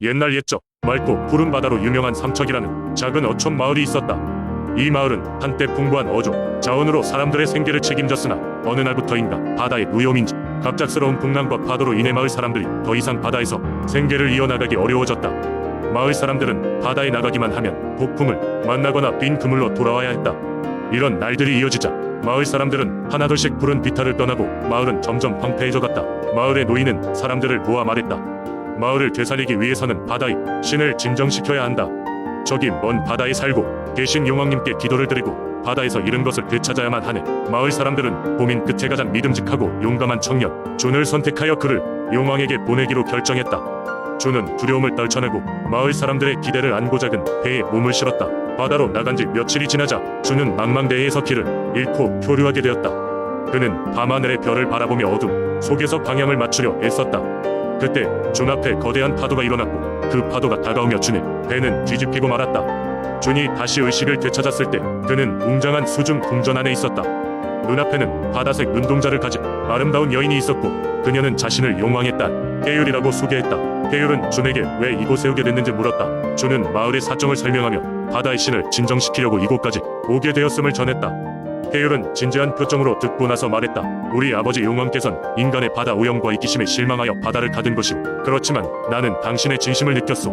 옛날 옛적 맑고 푸른 바다로 유명한 삼척이라는 작은 어촌 마을이 있었다. 이 마을은 한때 풍부한 어종, 자원으로 사람들의 생계를 책임졌으나 어느 날부터인가 바다의 무용인지 갑작스러운 풍랑과 파도로 인해 마을 사람들이 더 이상 바다에서 생계를 이어나가기 어려워졌다. 마을 사람들은 바다에 나가기만 하면 폭풍을 만나거나 빈 그물로 돌아와야 했다. 이런 날들이 이어지자 마을 사람들은 하나둘씩 푸른 비탈을 떠나고 마을은 점점 황폐해져갔다. 마을의 노인은 사람들을 모아 말했다. 마을을 되살리기 위해서는 바다의 신을 진정시켜야 한다. 저기 먼 바다에 살고 계신 용왕님께 기도를 드리고 바다에서 잃은 것을 되찾아야만 하네. 마을 사람들은 고민 끝에 가장 믿음직하고 용감한 청년 준을 선택하여 그를 용왕에게 보내기로 결정했다. 준은 두려움을 떨쳐내고 마을 사람들의 기대를 안고 작은 배에 몸을 실었다. 바다로 나간 지 며칠이 지나자 준은 망망대해에서 길을 잃고 표류하게 되었다. 그는 밤하늘의 별을 바라보며 어둠 속에서 방향을 맞추려 애썼다. 그때 준 앞에 거대한 파도가 일어났고 그 파도가 다가오며 준의 배는 뒤집히고 말았다. 준이 다시 의식을 되찾았을 때 그는 웅장한 수중 궁전 안에 있었다. 눈앞에는 바다색 눈동자를 가진 아름다운 여인이 있었고 그녀는 자신을 용왕의 딸 혜율이라고 소개했다. 혜율은 준에게 왜 이곳에 오게 됐는지 물었다. 준은 마을의 사정을 설명하며 바다의 신을 진정시키려고 이곳까지 오게 되었음을 전했다. 혜율은 진지한 표정으로 듣고 나서 말했다. 우리 아버지 용왕께선 인간의 바다 오염과 이기심에 실망하여 바다를 닫은 것이오. 그렇지만 나는 당신의 진심을 느꼈소.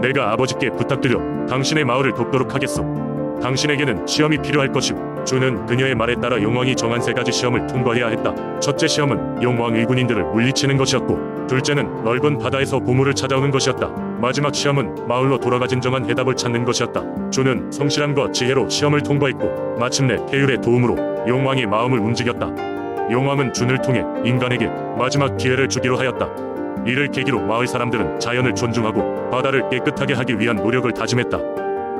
내가 아버지께 부탁드려 당신의 마을을 돕도록 하겠소. 당신에게는 시험이 필요할 것이오. 준은 그녀의 말에 따라 용왕이 정한 3가지 시험을 통과해야 했다. 첫째 시험은 용왕 일군인들을 물리치는 것이었고, 둘째는 넓은 바다에서 보물을 찾아오는 것이었다. 마지막 시험은 마을로 돌아가 진정한 해답을 찾는 것이었다. 준은 성실함과 지혜로 시험을 통과했고 마침내 혜율의 도움으로 용왕의 마음을 움직였다. 용왕은 준을 통해 인간에게 마지막 기회를 주기로 하였다. 이를 계기로 마을 사람들은 자연을 존중하고 바다를 깨끗하게 하기 위한 노력을 다짐했다.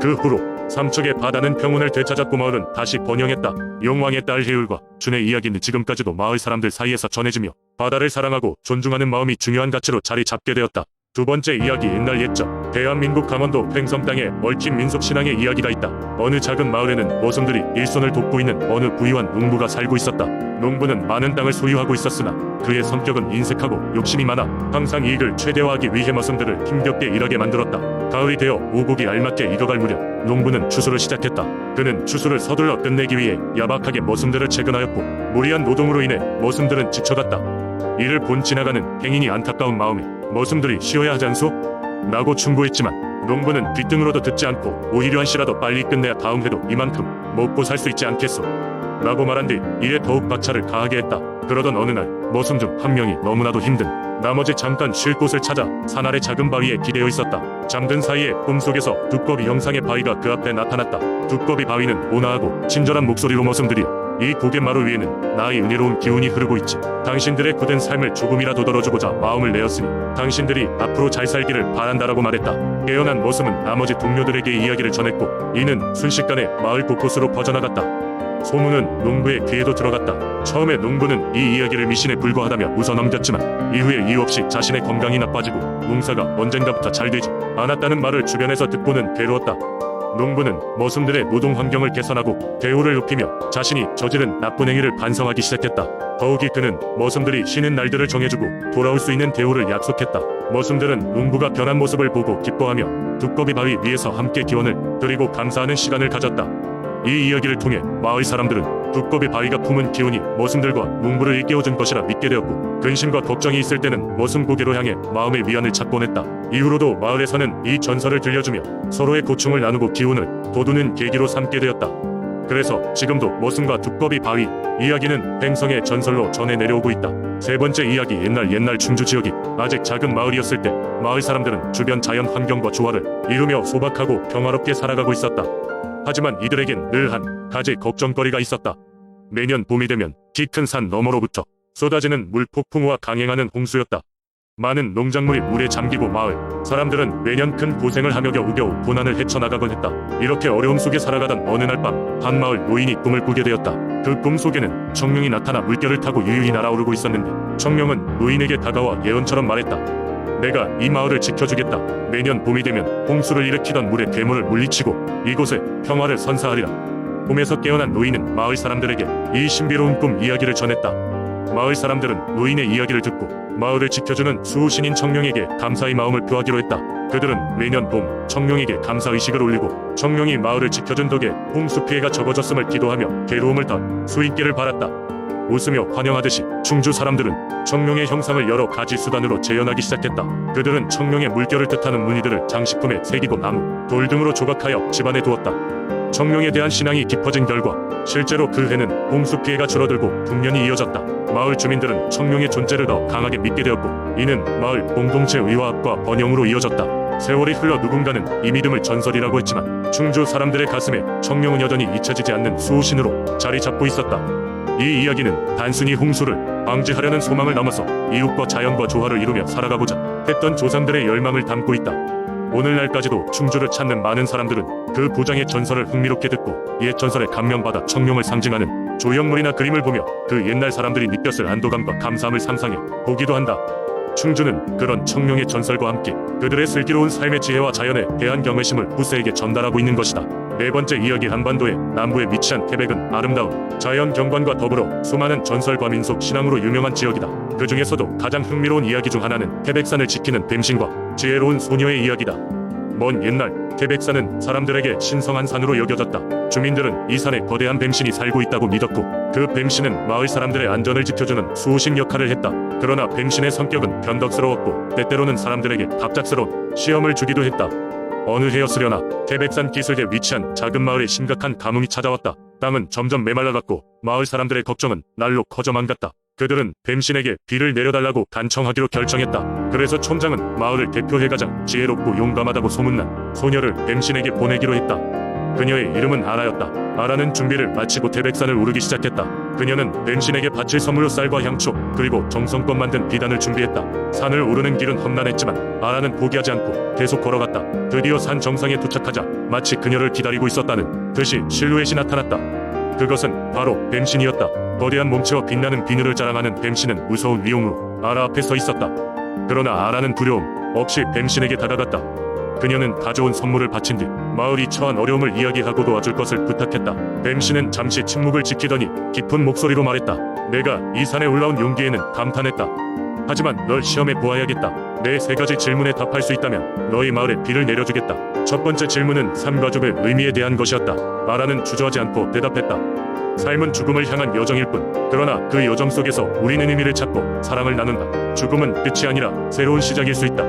그 후로 삼척의 바다는 평온을 되찾았고 마을은 다시 번영했다. 용왕의 딸 혜율과 준의 이야기는 지금까지도 마을 사람들 사이에서 전해지며 바다를 사랑하고 존중하는 마음이 중요한 가치로 자리 잡게 되었다. 두 번째 이야기. 옛날 옛적 대한민국 강원도 횡성 땅에 얽힌 민속신앙의 이야기가 있다. 어느 작은 마을에는 모성들이 일손을 돕고 있는 어느 부유한 농부가 살고 있었다. 농부는 많은 땅을 소유하고 있었으나 그의 성격은 인색하고 욕심이 많아 항상 이익을 최대화하기 위해 머슴들을 힘겹게 일하게 만들었다. 가을이 되어 오곡이 알맞게 익어갈 무렵 농부는 추수를 시작했다. 그는 추수를 서둘러 끝내기 위해 야박하게 머슴들을 채근하였고 무리한 노동으로 인해 머슴들은 지쳐갔다. 이를 본 지나가는 행인이 안타까운 마음에 머슴들이 쉬어야 하지 않소? 라고 충고했지만 농부는 귓등으로도 듣지 않고 오히려 한시라도 빨리 끝내야 다음 해도 이만큼 먹고 살 수 있지 않겠소? 라고 말한 뒤 이에 더욱 박차를 가하게 했다. 그러던 어느 날 머슴 중 한 명이 너무나도 힘든 나머지 잠깐 쉴 곳을 찾아 산 아래 작은 바위에 기대어 있었다. 잠든 사이에 꿈속에서 두꺼비 형상의 바위가 그 앞에 나타났다. 두꺼비 바위는 온화하고 친절한 목소리로 머슴들이여, 이 고갯 마루 위에는 나의 은혜로운 기운이 흐르고 있지. 당신들의 굳은 삶을 조금이라도 덜어주고자 마음을 내었으니 당신들이 앞으로 잘 살기를 바란다라고 말했다. 깨어난 머슴은 나머지 동료들에게 이야기를 전했고 이는 순식간에 마을 곳곳으로 퍼져나갔다. 소문은 농부의 귀에도 들어갔다. 처음에 농부는 이 이야기를 미신에 불과하다며 웃어넘겼지만 이후에 이유 없이 자신의 건강이 나빠지고 농사가 언젠가부터 잘 되지 않았다는 말을 주변에서 듣고는 괴로웠다. 농부는 머슴들의 노동 환경을 개선하고 대우를 높이며 자신이 저지른 나쁜 행위를 반성하기 시작했다. 더욱이 그는 머슴들이 쉬는 날들을 정해주고 돌아올 수 있는 대우를 약속했다. 머슴들은 농부가 변한 모습을 보고 기뻐하며 두꺼비 바위 위에서 함께 기원을 드리고 감사하는 시간을 가졌다. 이 이야기를 통해 마을 사람들은 두꺼비 바위가 품은 기운이 머슴들과 농부를 일깨워준 것이라 믿게 되었고 근심과 걱정이 있을 때는 머슴 고개로 향해 마음의 위안을 찾곤 했다. 이후로도 마을에서는 이 전설을 들려주며 서로의 고충을 나누고 기운을 돋우는 계기로 삼게 되었다. 그래서 지금도 머슴과 두꺼비 바위 이야기는 횡성의 전설로 전해 내려오고 있다. 세 번째 이야기. 옛날 충주 지역이 아직 작은 마을이었을 때 마을 사람들은 주변 자연 환경과 조화를 이루며 소박하고 평화롭게 살아가고 있었다. 하지만 이들에겐 늘 한 가지 걱정거리가 있었다. 매년 봄이 되면 키 큰 산 너머로부터 쏟아지는 물폭풍우와 강행하는 홍수였다. 많은 농작물이 물에 잠기고 마을 사람들은 매년 큰 고생을 하며 겨우겨우 고난을 헤쳐나가곤 했다. 이렇게 어려움 속에 살아가던 어느 날 밤 한 마을 노인이 꿈을 꾸게 되었다. 그 꿈 속에는 청룡이 나타나 물결을 타고 유유히 날아오르고 있었는데 청룡은 노인에게 다가와 예언처럼 말했다. 내가 이 마을을 지켜주겠다. 매년 봄이 되면 홍수를 일으키던 물의 괴물을 물리치고 이곳에 평화를 선사하리라. 꿈에서 깨어난 노인은 마을 사람들에게 이 신비로운 꿈 이야기를 전했다. 마을 사람들은 노인의 이야기를 듣고 마을을 지켜주는 수호신인 청룡에게 감사의 마음을 표하기로 했다. 그들은 매년 봄 청룡에게 감사의식을 올리고 청룡이 마을을 지켜준 덕에 홍수 피해가 적어졌음을 기도하며 괴로움을 덜 수 있기를 바랐다. 웃으며 환영하듯이 충주 사람들은 청룡의 형상을 여러 가지 수단으로 재현하기 시작했다. 그들은 청룡의 물결을 뜻하는 무늬들을 장식품에 새기고 나무, 돌 등으로 조각하여 집안에 두었다. 청룡에 대한 신앙이 깊어진 결과 실제로 그 해는 홍수 피해가 줄어들고 풍년이 이어졌다. 마을 주민들은 청룡의 존재를 더 강하게 믿게 되었고 이는 마을 공동체 의화합과 번영으로 이어졌다. 세월이 흘러 누군가는 이 믿음을 전설이라고 했지만 충주 사람들의 가슴에 청룡은 여전히 잊혀지지 않는 수호신으로 자리 잡고 있었다. 이 이야기는 단순히 홍수를 방지하려는 소망을 넘어서 이웃과 자연과 조화를 이루며 살아가고자 했던 조상들의 열망을 담고 있다. 오늘날까지도 충주를 찾는 많은 사람들은 그 부장의 전설을 흥미롭게 듣고 옛 전설에 감명받아 청룡을 상징하는 조형물이나 그림을 보며 그 옛날 사람들이 느꼈을 안도감과 감사함을 상상해 보기도 한다. 충주는 그런 청룡의 전설과 함께 그들의 슬기로운 삶의 지혜와 자연에 대한 경외심을 후세에게 전달하고 있는 것이다. 네 번째 이야기. 한반도의 남부에 위치한 태백은 아름다운 자연 경관과 더불어 수많은 전설과 민속 신앙으로 유명한 지역이다. 그 중에서도 가장 흥미로운 이야기 중 하나는 태백산을 지키는 뱀신과 지혜로운 소녀의 이야기다. 먼 옛날 태백산은 사람들에게 신성한 산으로 여겨졌다. 주민들은 이 산에 거대한 뱀신이 살고 있다고 믿었고 그 뱀신은 마을 사람들의 안전을 지켜주는 수호신 역할을 했다. 그러나 뱀신의 성격은 변덕스러웠고 때때로는 사람들에게 갑작스러운 시험을 주기도 했다. 어느 해였으려나 태백산 기슭에 위치한 작은 마을에 심각한 가뭄이 찾아왔다. 땅은 점점 메말라갔고 마을 사람들의 걱정은 날로 커져만 갔다. 그들은 뱀신에게 비를 내려달라고 간청하기로 결정했다. 그래서 촌장은 마을을 대표해 가장 지혜롭고 용감하다고 소문난 소녀를 뱀신에게 보내기로 했다. 그녀의 이름은 아라였다. 아라는 준비를 마치고 태백산을 오르기 시작했다. 그녀는 뱀신에게 바칠 선물로 쌀과 향초 그리고 정성껏 만든 비단을 준비했다. 산을 오르는 길은 험난했지만 아라는 포기하지 않고 계속 걸어갔다. 드디어 산 정상에 도착하자 마치 그녀를 기다리고 있었다는 듯이 실루엣이 나타났다. 그것은 바로 뱀신이었다. 거대한 몸체와 빛나는 비늘을 자랑하는 뱀신은 무서운 위용으로 아라 앞에 서 있었다. 그러나 아라는 두려움 없이 뱀신에게 다가갔다. 그녀는 가져온 선물을 바친 뒤 마을이 처한 어려움을 이야기하고 도와줄 것을 부탁했다. 뱀신은 잠시 침묵을 지키더니 깊은 목소리로 말했다. 내가 이 산에 올라온 용기에는 감탄했다. 하지만 널 시험해 보아야겠다. 내 세 가지 질문에 답할 수 있다면 너희 마을에 비를 내려주겠다. 첫 번째 질문은 삶과 죽음의 의미에 대한 것이었다. 아라는 주저하지 않고 대답했다. 삶은 죽음을 향한 여정일 뿐. 그러나 그 여정 속에서 우리는 의미를 찾고 사랑을 나눈다. 죽음은 끝이 아니라 새로운 시작일 수 있다.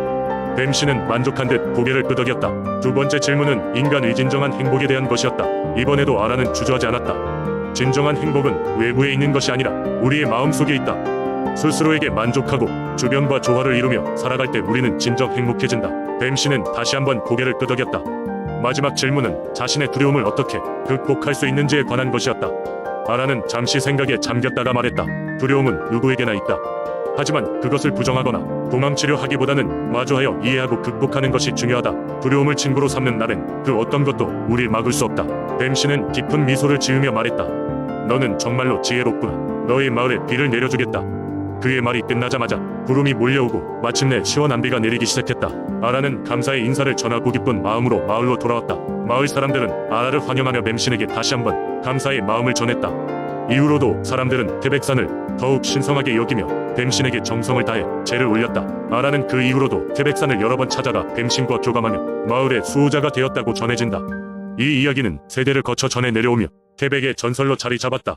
뱀신은 만족한 듯 고개를 끄덕였다. 두 번째 질문은 인간의 진정한 행복에 대한 것이었다. 이번에도 아라는 주저하지 않았다. 진정한 행복은 외부에 있는 것이 아니라 우리의 마음속에 있다. 스스로에게 만족하고 주변과 조화를 이루며 살아갈 때 우리는 진정 행복해진다. 뱀신은 다시 한번 고개를 끄덕였다. 마지막 질문은 자신의 두려움을 어떻게 극복할 수 있는지에 관한 것이었다. 아라는 잠시 생각에 잠겼다가 말했다. 두려움은 누구에게나 있다. 하지만 그것을 부정하거나 도망치려 하기보다는 마주하여 이해하고 극복하는 것이 중요하다. 두려움을 친구로 삼는 날엔 그 어떤 것도 우릴 막을 수 없다. 뱀신은 깊은 미소를 지으며 말했다. 너는 정말로 지혜롭구나. 너희 마을에 비를 내려주겠다. 그의 말이 끝나자마자 구름이 몰려오고 마침내 시원한 비가 내리기 시작했다. 아라는 감사의 인사를 전하고 기쁜 마음으로 마을로 돌아왔다. 마을 사람들은 아라를 환영하며 뱀신에게 다시 한번 감사의 마음을 전했다. 이후로도 사람들은 태백산을 더욱 신성하게 여기며 뱀신에게 정성을 다해 제를 올렸다. 아라는 그 이후로도 태백산을 여러 번 찾아가 뱀신과 교감하며 마을의 수호자가 되었다고 전해진다. 이 이야기는 세대를 거쳐 전해 내려오며 태백의 전설로 자리 잡았다.